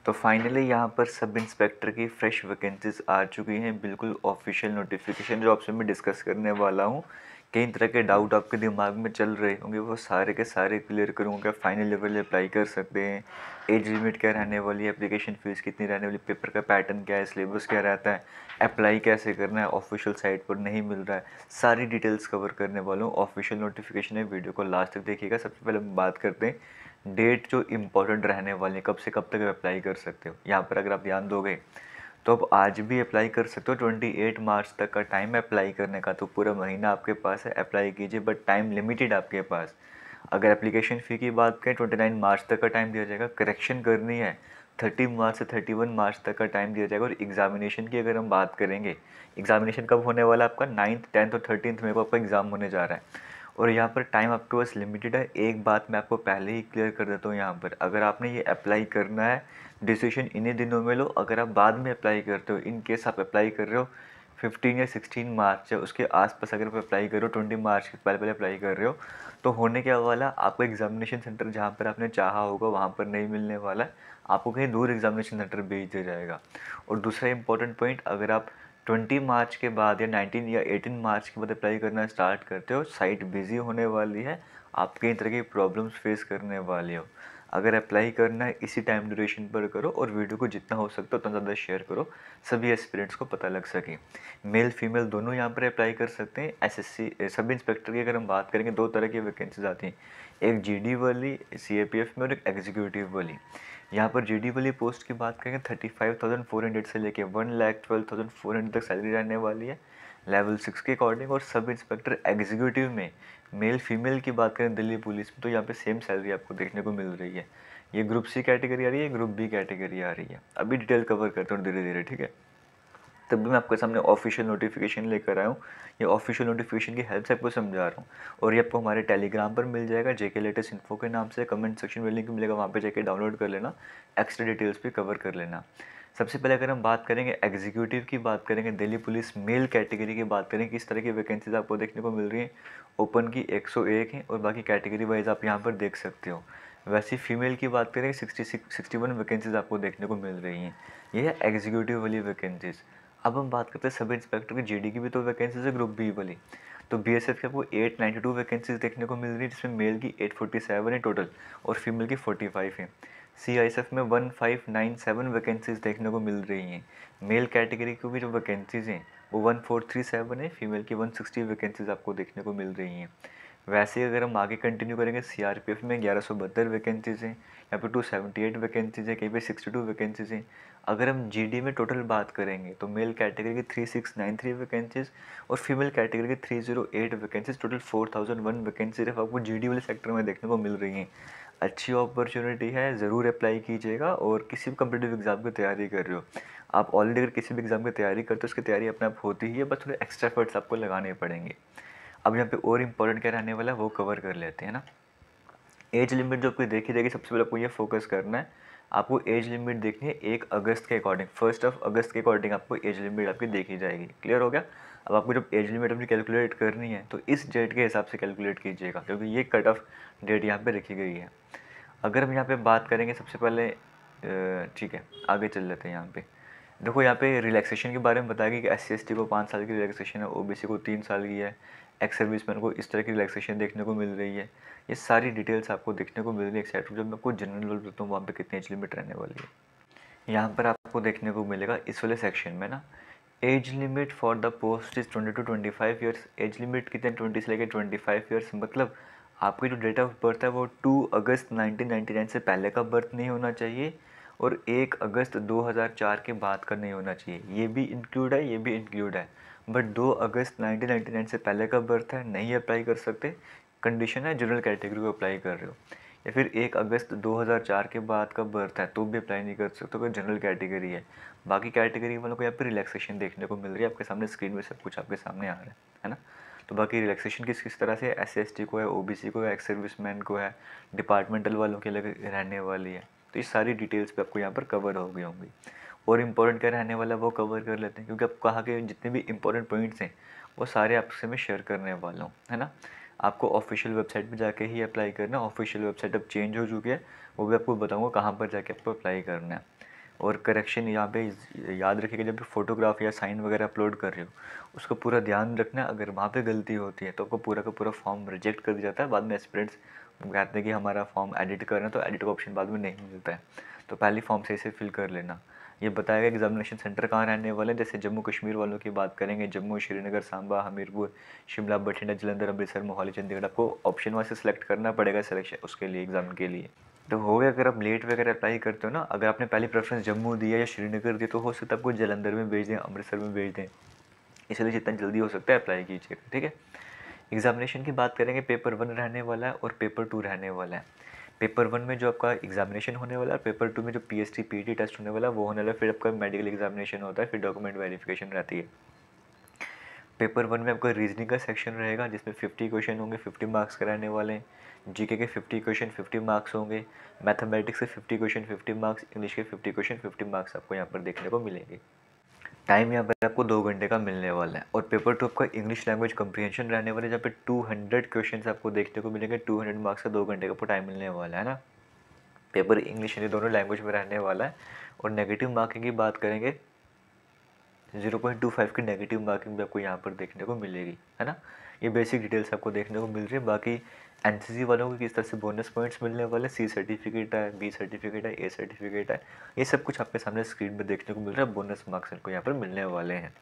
तो फाइनली यहाँ पर सब इंस्पेक्टर की फ्रेश वैकेंसीज आ चुकी हैं, बिल्कुल ऑफिशियल नोटिफिकेशन जो आपसे मैं डिस्कस करने वाला हूँ। कई तरह के डाउट आपके दिमाग में चल रहे होंगे, वो सारे के सारे क्लियर करूँगा। फाइनल लेवल अप्लाई कर सकते हैं, एज लिमिट क्या रहने वाली है, एप्लीकेशन फ़ीस कितनी रहने वाली, पेपर का पैटर्न क्या है, सिलेबस क्या रहता है, अप्लाई कैसे करना है, ऑफिशियल साइट पर नहीं मिल रहा है, सारी डिटेल्स कवर करने वाला हूँ। ऑफिशियल नोटिफिकेशन है, वीडियो को लास्ट तक देखिएगा। सबसे पहले हम बात करते हैं डेट जो इम्पोर्टेंट रहने वाली है, कब से कब तक अप्लाई कर सकते हो। यहाँ पर अगर आप ध्यान दोगे तो अब आज भी अप्लाई कर सकते हो। 28 मार्च तक का टाइम है अप्लाई करने का, तो पूरा महीना आपके पास है, अप्लाई कीजिए। बट टाइम लिमिटेड आपके पास। अगर एप्लीकेशन फ़ी की बात करें 29 मार्च तक का टाइम दिया जाएगा, करेक्शन करनी है 30 मार्च से 31 मार्च तक का टाइम दिया जाएगा। और एग्जामिनेशन की अगर हम बात करेंगे, एग्जामिनेशन कब होने वाला है आपका, 9th 10th और 13th में को आपका एग्ज़ाम होने जा रहा है। और यहाँ पर टाइम आपके पास लिमिटेड है। एक बात मैं आपको पहले ही क्लियर कर देता हूँ, यहाँ पर अगर आपने ये अप्लाई करना है, डिसीजन इन्हीं दिनों में लो। अगर आप बाद में अप्लाई करते हो, इन केस आप अप्लाई कर रहे हो 15 या 16 मार्च या उसके आसपास, अगर आप अप्लाई कर रहे हो 20 मार्च के पहले पहले अप्लाई कर रहे हो, तो होने क्या वाला, आपको एग्जामिनेशन सेंटर जहाँ पर आपने चाहा होगा वहाँ पर नहीं मिलने वाला है, आपको कहीं दूर एग्जामिनेशन सेंटर भेज दिया जाएगा। और दूसरा इंपॉर्टेंट पॉइंट, अगर आप 20 मार्च के बाद या 19 या 18 मार्च के बाद अप्लाई करना स्टार्ट करते हो, साइट बिजी होने वाली है, आप कई तरह की प्रॉब्लम्स फेस करने वाले हो। अगर अप्लाई करना है इसी टाइम ड्यूरेशन पर करो, और वीडियो को जितना हो सकता है उतना ज़्यादा शेयर करो, सभी एस्पिरेंट्स को पता लग सके। मेल फीमेल दोनों यहाँ पर अप्लाई कर सकते हैं। एसएससी सब इंस्पेक्टर की अगर हम बात करेंगे, दो तरह की वैकेंसीज आती हैं, एक जीडी वाली सीएपीएफ में और एक एग्जीक्यूटिव वाली। यहाँ पर जीडी वाली पोस्ट की बात करेंगे 35,400 से लेके 1,12,400 तक सैलरी रहने वाली है, लेवल 6 के अकॉर्डिंग। और सब इंस्पेक्टर एग्जीक्यूटिव में मेल फीमेल की बात करें दिल्ली पुलिस में, तो यहाँ पे सेम सैलरी आपको देखने को मिल रही है। ये ग्रुप सी कैटेगरी आ रही है, ग्रुप बी कैटेगरी आ रही है। अभी डिटेल कवर करते हैं धीरे धीरे, ठीक है। तब भी मैं आपके सामने ऑफिशियल नोटिफिकेशन लेकर आया हूँ। ये ऑफिशियल नोटिफिकेशन की हेल्प से आपको समझा रहा हूँ। और ये आपको हमारे टेलीग्राम पर मिल जाएगा, जेके लेटेस्ट इन्फो के नाम से। कमेंट सेक्शन में लिंक मिलेगा, वहाँ पे जाके डाउनलोड कर लेना, एक्स्ट्रा डिटेल्स भी कवर कर लेना। सबसे पहले अगर हम बात करेंगे एग्जीक्यूटिव की, बात करेंगे दिल्ली पुलिस मेल कैटेगरी की, बात करें किस तरह की वैकेंसीज आपको देखने को मिल रही हैं। ओपन की 101 है और बाकी कैटेगरी वाइज आप यहाँ पर देख सकते हो। वैसे फीमेल की बात करें 61 वैकेंसीज आपको देखने को मिल रही हैं। ये है एग्जीक्यूटिव वाली वैकेंसीज। अब हम बात करते हैं सब इंस्पेक्टर की, जीडी की भी तो वैकेंसीज है ग्रुप बी वाली। तो बीएसएफ की आपको 892 वैकेंसीज देखने को मिल रही है, जिसमें मेल की 847 है टोटल और फीमेल की 45 है। सीआईएसएफ में 1597 वैकेंसीज देखने को मिल रही हैं। मेल कैटेगरी की भी जो वैकेंसीज हैं वो 1437 है, फीमेल की 160 वैकेंसीज आपको देखने को मिल रही हैं। वैसे ही अगर हम आगे कंटिन्यू करेंगे, सीआरपीएफ में 1172 वैकेंसीज हैं, यहाँ पे 278 वैकेंसीज हैं, कहीं पे 62 वैकेंसीज हैं। अगर हम जीडी में टोटल बात करेंगे तो मेल कैटेगरी की 3693 वैकेंसीज और फीमेल कैटेगरी की 308 वैकेंसीज, टोटल 4001 वैकेंसीज आपको जीडी वाले सेक्टर में देखने को मिल रही हैं। अच्छी अपॉर्चुनिटी है, ज़रूर अप्लाई कीजिएगा। और किसी भी कम्पिटिटिव एग्जाम की तैयारी कर रहे हो, आप ऑलरेडी अगर किसी भी एग्जाम की तैयारी करते हो, उसकी तैयारी अपने आप होती ही है, बस थोड़े एक्स्ट्रा एफर्ट्स आपको लगाने पड़ेंगे। अब यहाँ पे और इम्पोर्टेंट क्या रहने वाला है वो कवर कर लेते हैं ना। एज लिमिट जो आपको देखी जाएगी, सबसे पहले आपको ये फोकस करना है, आपको एज लिमिट देखनी है 1 अगस्त के अकॉर्डिंग, 1 अगस्त के अकॉर्डिंग आपको एज लिमिट आपकी देखी जाएगी। क्लियर हो गया। अब आपको जब एज लिमिट अपनी कैलकुलेट करनी है तो इस डेट के हिसाब से कैलकुलेट कीजिएगा, क्योंकि ये कट ऑफ डेट यहाँ पे रखी गई है। अगर हम यहाँ पे बात करेंगे सबसे पहले, ठीक है आगे चल लेते हैं। यहाँ पे देखो, यहाँ पे रिलैक्सेशन के बारे में बताया गया कि SC/ST को 5 साल की रिलैक्सेशन है, OBC को 3 साल की है, एक्स सर्विसमैन को इस तरह की रिलैक्सेशन देखने को मिल रही है। ये सारी डिटेल्स आपको देखने को मिल रही है। एक्सेप्ट जब मैं आपको जनरल नॉलेज बताता हूँ वहाँ पे कितनी एज लिमिट रहने वाली है, यहाँ पर आपको देखने को मिलेगा इस वाले सेक्शन में ना। Age limit for the post is 20 to 25 years. Age limit कितने, 20 से लेकर 25 ईयर्स। मतलब आपकी जो डेट ऑफ बर्थ है वो 2 अगस्त 1999 से पहले का बर्थ नहीं होना चाहिए और 1 अगस्त 2004 के बाद का नहीं होना चाहिए। ये भी इंक्लूड है, ये भी इंक्लूड है। बट 2 अगस्त 1999 से पहले का बर्थ है, नहीं अप्लाई कर सकते। कंडीशन है जनरल कैटेगरी को अप्लाई कर रहे हो। या फिर 1 अगस्त 2004 के बाद का बर्थ है तो भी अप्लाई नहीं कर सकते अगर जनरल कैटेगरी है। बाकी कैटेगरी वालों को यहाँ पे रिलैक्सेशन देखने को मिल रही है, आपके सामने स्क्रीन में सब कुछ आपके सामने आ रहा है ना। तो बाकी रिलैक्सेशन किस किस तरह से SC/ST को है, OBC को है, एक्स सर्विसमैन को है, डिपार्टमेंटल वालों के अलग रहने वाली है। तो ये सारी डिटेल्स पे आपको यहाँ पर कवर हो गई होंगी। और इम्पोर्टेंट क्या रहने वाला है वो कवर कर लेते हैं, क्योंकि आप कहा के जितने भी इंपॉर्टेंट पॉइंट्स हैं वो सारे आपसे मैं शेयर करने वाला हूँ, है ना। आपको ऑफिशियल वेबसाइट पे जाके ही अप्लाई करना है। ऑफिशियल वेबसाइट अब चेंज हो चुकी है, वो भी आपको बताऊँगा कहाँ पर जाके आपको अप्लाई करना है। और करेक्शन यहाँ पे याद रखिएगा, जब भी फ़ोटोग्राफ या साइन वगैरह अपलोड कर रहे हो उसको पूरा ध्यान रखना। अगर वहाँ पे गलती होती है तो आपको पूरा का पूरा फॉर्म रिजेक्ट कर दिया जाता है। बाद में एस्पिरेंट्स कहते हैं कि हमारा फॉर्म एडिट करना, तो एडिट का ऑप्शन बाद में नहीं मिलता है। तो पहले फॉर्म सही से फिल कर लेना। ये बताया गया एग्जामिनेशन सेंटर कहाँ रहने वाले हैं। जैसे जम्मू कश्मीर वालों की बात करेंगे, जम्मू, श्रीनगर, सांबा, हमीरपुर, शिमला, बठिंडा, जलंधर, अमृतसर, मोहाली, चंडीगढ़। आपको ऑप्शन वाइज से सिलेक्ट करना पड़ेगा सिलेक्शन उसके लिए, एग्जाम के लिए। तो हो गया, अगर आप लेट वगैरह अप्लाई करते हो ना, अगर आपने पहली प्रेफरेंस जम्मू दिया या श्रीनगर दिया तो हो सकता है आपको जलंधर में भेज दें, अमृतसर में भेज दें। इसलिए जितना जल्दी हो सकता है अप्लाई कीजिएगा, ठीक है। एग्जामिनेशन की बात करेंगे, पेपर 1 रहने वाला है और पेपर 2 रहने वाला है। पेपर 1 में जो आपका एग्जामिनेशन होने वाला है, पेपर 2 में जो PST PET टेस्ट होने वाला है वो होने वाला है। फिर आपका मेडिकल एग्जामिनेशन होता है, फिर डॉक्यूमेंट वेरिफिकेशन रहती है। पेपर 1 में आपका रीजनिंग का सेक्शन रहेगा जिसमें 50 क्वेश्चन होंगे, 50 मार्क्स का रहने वाले हैं। जीके के 50 क्वेश्चन 50 मार्क्स होंगे, मैथमेटिक्स के 50 क्वेश्चन 50 मार्क्स, इंग्लिश के 50 क्वेश्चन 50 मार्क्स आपको यहाँ पर देखने को मिलेंगे। टाइम यहाँ पर आपको 2 घंटे का मिलने वाला है। और पेपर 2 आपका इंग्लिश लैंग्वेज कंप्रीहेंशन रहने वाला है, जहाँ पे 200 क्वेश्चन आपको देखने को मिलेंगे। 200 मार्क्स का 2 घंटे का आपको टाइम मिलने वाला है ना। पेपर इंग्लिश हिंदी दोनों लैंग्वेज में रहने वाला है। और नेगेटिव मार्किंग की बात करेंगे, 0.25 की नेगेटिव मार्किंग भी आपको यहाँ पर देखने को मिलेगी, है ना। ये बेसिक डिटेल्स आपको देखने को मिल रही है। बाकी NCC वालों को किस तरह से बोनस पॉइंट्स मिलने वाले, C सर्टिफिकेट है, B सर्टिफिकेट है, A सर्टिफिकेट है, ये सब कुछ आपके सामने स्क्रीन पर देखने को मिल रहा है। बोनस मार्क्स इनको यहाँ पर मिलने वाले हैं।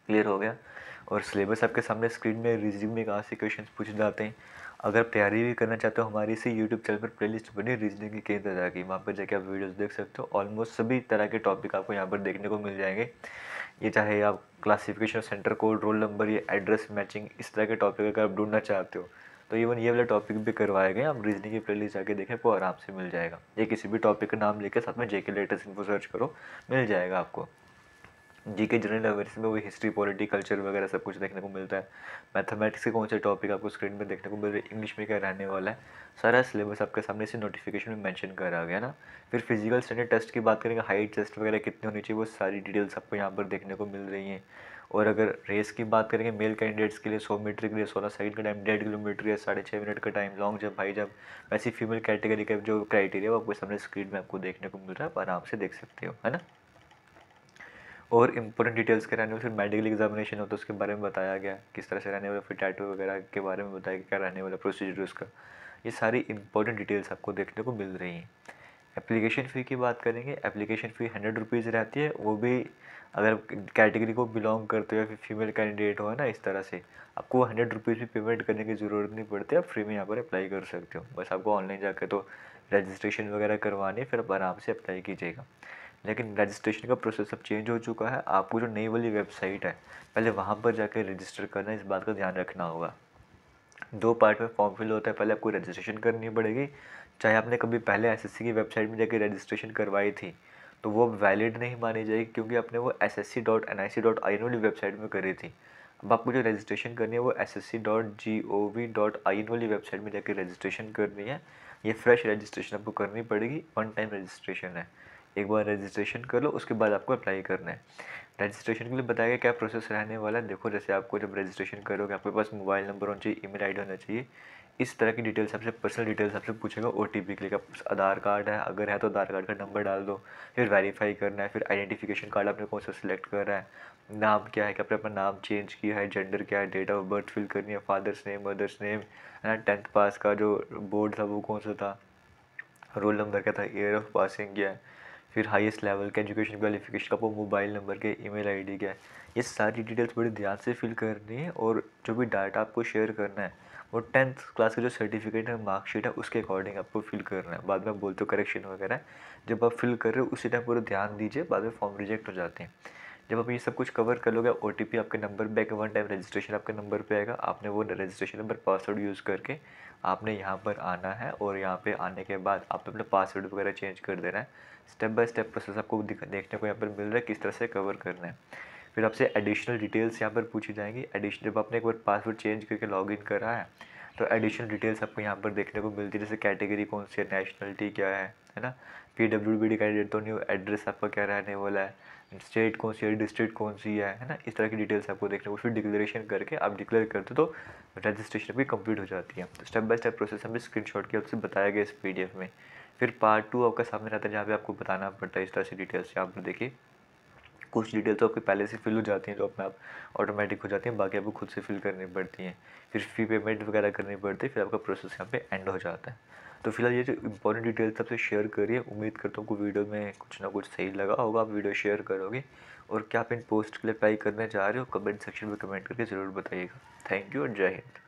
क्लियर हो गया। और सिलेबस आपके सामने स्क्रीन में, रीजनिंग में कहाँ से क्वेश्चन पूछे जाते हैं। अगर आप तैयारी भी करना चाहते हो, हमारी इसी यूट्यूब चैनल पर प्लेलिस्ट बनी रीजनिंग की कई तरह की, वहाँ पर जाके आप वीडियोस देख सकते हो। ऑलमोस्ट सभी तरह के टॉपिक आपको यहाँ पर देखने को मिल जाएंगे। ये चाहे आप classification, centre code, roll number, या एड्रेस मैचिंग, इस तरह के टॉपिक अगर आप ढूंढना चाहते हो तो इवन ये वाला टॉपिक भी करवाए गए। आप रीजनिंग की प्लेलिस्ट जाके देखें, आपको आराम से मिल जाएगा। ये किसी भी टॉपिक का नाम लेकर साथ में JK लेटेस्ट इन्फो सर्च करो, मिल जाएगा आपको। जीके जनरल अवेयरनेस में वही हिस्ट्री, पॉलिटी, कल्चर वगैरह सब कुछ देखने को मिलता है। मैथमेटिक्स के कौन से टॉपिक आपको स्क्रीन में देखने को मिल रहे हैं, इंग्लिश में क्या रहने वाला है, सारा सिलेबस आपके सामने इसी नोटिफिकेशन में मेंशन करा गया ना। फिर फिजिकल स्टैंडर्ड टेस्ट की बात करेंगे, हाइट, चेस्ट वगैरह कितनी होनी चाहिए, वो सारी डिटेल्स आपको यहाँ पर देखने को मिल रही हैं। और अगर रेस की बात करेंगे, मेल कैंडिडेट्स के लिए 100 मीटर के लिए 16 सेकंड का टाइम, 1.5 किलोमीटर या 6.5 मिनट का time, long jump, high jump, वैसी फीमेल कैटेगरी का जो क्राइटेरिया वो आपको सामने स्क्रीन में आपको देखने को मिल रहा है, आप आराम से देख सकते हो, है ना। और इम्पोर्टेंट डिटेल्स के रहने वाले, फिर मेडिकल एग्जामिनेशन होता है उसके बारे में बताया गया किस तरह से रहने वाला, फिर टैटू वगैरह के बारे में बताया क्या रहने वाला प्रोसीजर उसका। ये सारी इंपॉर्टेंट डिटेल्स आपको देखने को मिल रही हैं। एप्लीकेशन फ़ी की बात करेंगे, एप्लीकेशन फ़ी 100 रुपीज़ रहती है। वो भी अगर कैटेगरी को बिलोंग करते हो या फिर फीमेल कैंडिडेट हो, है ना, इस तरह से आपको 100 रुपीज़ भी पेमेंट करने की ज़रूरत नहीं पड़ती। आप फ्री में यहाँ पर अप्लाई कर सकते हो। बस आपको ऑनलाइन जाकर तो रजिस्ट्रेशन वगैरह करवानी है, फिर आप आराम से अप्लाई कीजिएगा। लेकिन रजिस्ट्रेशन का प्रोसेस अब चेंज हो चुका है। आपको जो नई वाली वेबसाइट है, पहले वहाँ पर जाकर रजिस्टर करना है, इस बात का ध्यान रखना होगा। 2 पार्ट में फॉर्म फिल होता है। पहले आपको रजिस्ट्रेशन करनी पड़ेगी। चाहे आपने कभी पहले SSC की वेबसाइट में जाकर रजिस्ट्रेशन करवाई थी तो वो वैलिड नहीं मानी जाएगी, क्योंकि आपने वो ssc.nic.in वाली वेबसाइट में करी थी। अब आपको जो रजिस्ट्रेशन करनी है वो ssc.gov.in वाली वेबसाइट में जाकर रजिस्ट्रेशन करनी है। ये फ्रेश रजिस्ट्रेशन आपको करनी पड़ेगी, 1 टाइम रजिस्ट्रेशन है। एक बार रजिस्ट्रेशन कर लो, उसके बाद आपको अप्लाई करना है। रजिस्ट्रेशन के लिए बताया गया क्या प्रोसेस रहने वाला है। देखो, जैसे आपको जब रजिस्ट्रेशन करोगे आपके पास मोबाइल नंबर होना चाहिए, ईमेल आईडी होना चाहिए, इस तरह की डिटेल्स आपसे, पर्सनल डिटेल्स आपसे पूछेगा। OTP के लिए आधार कार्ड है, अगर है तो आधार कार्ड का नंबर डाल दो, फिर वेरीफाई करना है। फिर आइडेंटिफिकेशन कार्ड आपने कौन सा सिलेक्ट कर रहा है, नाम क्या है कि आपने अपना नाम चेंज किया है, जेंडर क्या है, डेट ऑफ बर्थ फिल करनी है, फादर्स नेम, मदर्स नेम, है ना, 10th पास का जो बोर्ड था वो कौन सा था, रोल नंबर क्या था, ईयर ऑफ पासिंग क्या है, फिर हाईएस्ट लेवल का एजुकेशन क्वालिफिकेशन का, वो मोबाइल नंबर क्या है, ईमेल आईडी क्या है, ये सारी डिटेल्स बड़ी ध्यान से फिल करनी है। और जो भी डाटा आपको शेयर करना है वो 10th क्लास का जो सर्टिफिकेट है, मार्कशीट है, उसके अकॉर्डिंग आपको फिल करना है। बाद में आप बोलते हो करेक्शन वगैरह, जब आप फिल कर रहे हो उसी टाइम पूरा ध्यान दीजिए, बाद में फॉर्म रिजेक्ट हो जाते हैं। जब आप ये सब कुछ कवर कर लोगे, OTP आपके नंबर पे आएगा, 1 टाइम रजिस्ट्रेशन आपके नंबर पे आएगा। आपने वो रजिस्ट्रेशन नंबर, पासवर्ड यूज़ करके आपने यहाँ पर आना है, और यहाँ पे आने के बाद आप अपना पासवर्ड वगैरह चेंज कर देना है। स्टेप बाय स्टेप प्रोसेस आपको देखने को यहाँ पर मिल रहा है किस तरह से कवर करना है। फिर आपसे एडिशनल डिटेल्स यहाँ पर पूछी जाएंगी। एडिशनल, जब आपने एक बार पासवर्ड चेंज करके लॉगिन करा है तो एडिशनल डिटेल्स आपको यहाँ पर देखने को मिलती है, जैसे कैटेगरी कौन सी है, नेशनलिटी क्या है ना, PWD कैंडिडेट तो नहीं, एड्रेस आपका क्या रहने वाला है, स्टेट कौन सी है, डिस्ट्रिक्ट कौन सी है ना, इस तरह की डिटेल्स आपको देखने को। फिर डिक्लेरेशन करके आप डिक्लेयर करते तो रजिस्ट्रेशन भी कंप्लीट हो जाती है। तो स्टेप बाय स्टेप प्रोसेस हमें स्क्रीनशॉट के आपसे बताया गया इस PDF में। फिर पार्ट 2 आपका सामने रहता है जहाँ पे आपको बताना पड़ता है इस तरह से डिटेल्स। यहाँ पर देखिए कुछ डिटेल तो आपकी पहले से फिल हो जाती हैं जो अपने आप ऑटोमेटिक हो जाती हैं, बाकी आपको खुद से फिल करनी पड़ती हैं। फिर फ़ी पेमेंट वगैरह करनी पड़ती है, फिर आपका प्रोसेस यहाँ पे एंड हो जाता है। तो फिलहाल ये जो इंपॉर्टेंट डिटेल्स आपसे शेयर करिए, उम्मीद करता हूँ आपको वीडियो में कुछ ना कुछ सही लगा होगा, आप वीडियो शेयर करोगे। और क्या आप इन पोस्ट के लिए अप्लाई करने जा रहे हो, कमेंट सेक्शन में कमेंट करके ज़रूर बताइएगा। थैंक यू और जय हिंद।